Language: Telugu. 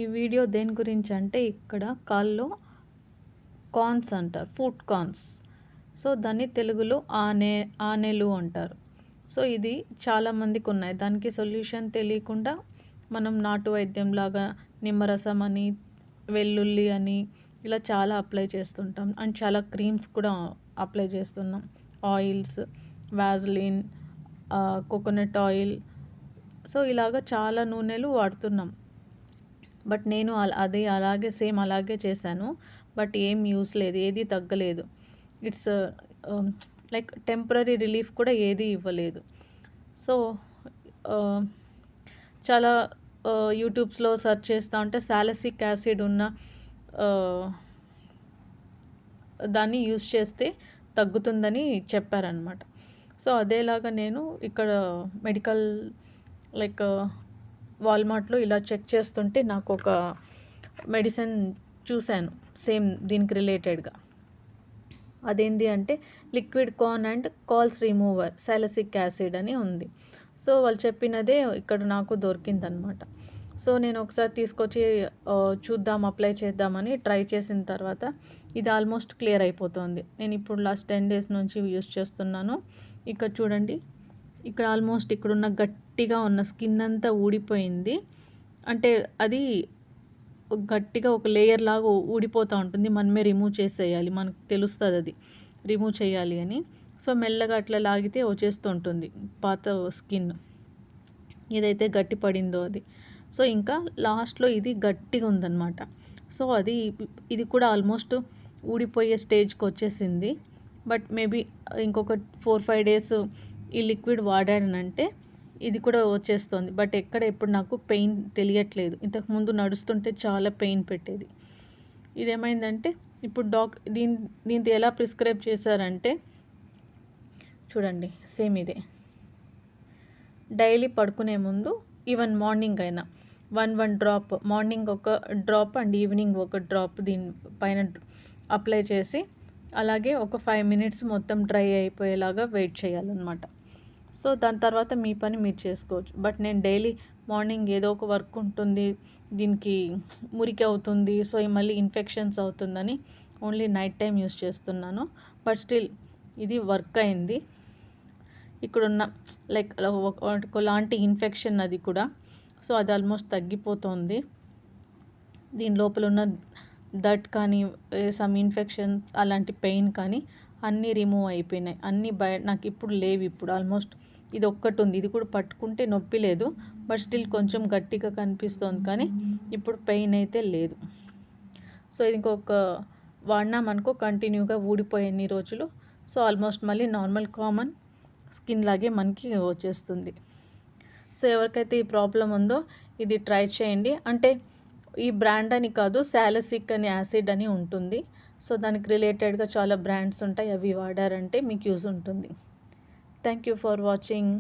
ఈ వీడియో దేని గురించి అంటే ఇక్కడ కాల్లో కార్న్స్ అంటారు, ఫుడ్ కార్న్స్. సో దాన్ని తెలుగులో ఆనెలు అంటారు. సో ఇది చాలామందికి ఉన్నాయి. దానికి సొల్యూషన్ తెలియకుండా మనం నాటు వైద్యంలాగా నిమ్మరసం అని, వెల్లుల్లి అని ఇలా చాలా అప్లై చేస్తుంటాం. అండ్ చాలా క్రీమ్స్ కూడా అప్లై చేస్తున్నాం. Oils, Vaseline, coconut oil, so ఇలాగ చాలా నూనెలు వాడుతున్నాం. బట్ నేను అది అలాగే చేశాను. బట్ ఏం యూస్ లేదు, ఏది తగ్గలేదు. ఇట్స్ లైక్ టెంపరరీ రిలీఫ్ కూడా ఏది ఇవ్వలేదు. సో చాలా యూట్యూబ్స్లో సెర్చ్ చేస్తూ ఉంటే సాలిసిలిక్ యాసిడ్ ఉన్న దాన్ని యూస్ చేస్తే తగ్గుతుందని చెప్పారనమాట. సో అదేలాగా నేను ఇక్కడ మెడికల్ లైక్ వాల్మార్ట్లో ఇలా చెక్ చేస్తుంటే నాకు ఒక మెడిసిన్ చూశాను సేమ్ దీనికి రిలేటెడ్గా. అదేంటి అంటే liquid corn and calls remover salicylic acid అని ఉంది. సో వాళ్ళు చెప్పినదే ఇక్కడ నాకు దొరికిందనమాట. సో నేను ఒకసారి తీసుకొచ్చి చూద్దాం, అప్లై చేద్దామని ట్రై చేసిన తర్వాత ఇది ఆల్మోస్ట్ క్లియర్ అయిపోతుంది. నేను ఇప్పుడు లాస్ట్ 10 days నుంచి యూస్ చేస్తున్నాను. ఇక్కడ చూడండి, ఇక్కడ ఆల్మోస్ట్ ఇక్కడున్న గట్టిగా ఉన్న స్కిన్ అంతా ఊడిపోయింది. అంటే అది గట్టిగా ఒక లేయర్ లాగా ఊడిపోతూ ఉంటుంది. మనమే రిమూవ్ చేసేయాలి, మనకు తెలుస్తుంది అది రిమూవ్ చేయాలి అని. సో మెల్లగా అట్లా లాగితే వచ్చేస్తూ ఉంటుంది పాత స్కిన్ ఏదైతే గట్టి పడిందో అది. సో ఇంకా లాస్ట్లో ఇది గట్టిగా ఉందన్నమాట. సో ఇది కూడా ఆల్మోస్ట్ ఊడిపోయే స్టేజ్కి వచ్చేసింది. బట్ మేబీ ఇంకొక 4-5 days ఈ లిక్విడ్ వాడానంటే ఇది కూడా వచ్చేస్తుంది. బట్ ఎప్పుడు నాకు పెయిన్ తెలియట్లేదు. ఇంతకుముందు నడుస్తుంటే చాలా పెయిన్ పెట్టేది. ఇదేమైందంటే ఇప్పుడు దీంతో ఎలా ప్రిస్క్రైబ్ చేశారంటే చూడండి, సేమ్ ఇదే. డైలీ పడుకునే ముందు ఈవెన్ మార్నింగ్ అయినా 1 డ్రాప్, మార్నింగ్ ఒక డ్రాప్ అండ్ ఈవినింగ్ ఒక డ్రాప్ దీని పైన అప్లై చేసి అలాగే ఒక 5 minutes మొత్తం డ్రై అయిపోయేలాగా వెయిట్ చేయాలన్నమాట. సో దాని తర్వాత మీ పని మీరు చేసుకోవచ్చు. బట్ నేను డైలీ మార్నింగ్ ఏదో ఒక వర్క్ ఉంటుంది, దీనికి మురికి అవుతుంది, సో మళ్ళీ ఇన్ఫెక్షన్స్ అవుతుందని ఓన్లీ నైట్ టైం యూస్ చేస్తున్నాను. బట్ స్టిల్ ఇది వర్క్ అయింది. ఇక్కడున్న లైక్ ఒకలాంటి ఇన్ఫెక్షన్ అది కూడా, సో అది ఆల్మోస్ట్ తగ్గిపోతుంది. దీని లోపల ఉన్న దట్ కానీ సమ్ ఇన్ఫెక్షన్ అలాంటి పెయిన్ కానీ అన్నీ రిమూవ్ అయిపోయినాయి. అన్నీ నాకు ఇప్పుడు లేవు. ఇప్పుడు ఆల్మోస్ట్ ఇది ఒక్కటి ఉంది, ఇది కూడా పట్టుకుంటే నొప్పి లేదు. బట్ స్టిల్ కొంచెం గట్టిగా కనిపిస్తుంది, కానీ ఇప్పుడు పెయిన్ అయితే లేదు. సో ఇది ఇంకొక వాడినామనుకో కంటిన్యూగా ఊడిపోయే ఎన్ని రోజులు, సో ఆల్మోస్ట్ మళ్ళీ నార్మల్ కామన్ స్కిన్ లాగే మనకి వచ్చేస్తుంది. సో ఎవరికైతే ఈ ప్రాబ్లం ఉందో ఇది ట్రై చేయండి. అంటే ఈ బ్రాండ్ అని కాదు, సాలిసిలిక్ అని యాసిడ్ అని ఉంటుంది. సో దానికి రిలేటెడ్గా చాలా బ్రాండ్స్ ఉంటాయి, అవి వాడారంటే మీకు యూజ్ ఉంటుంది. Thank you for watching.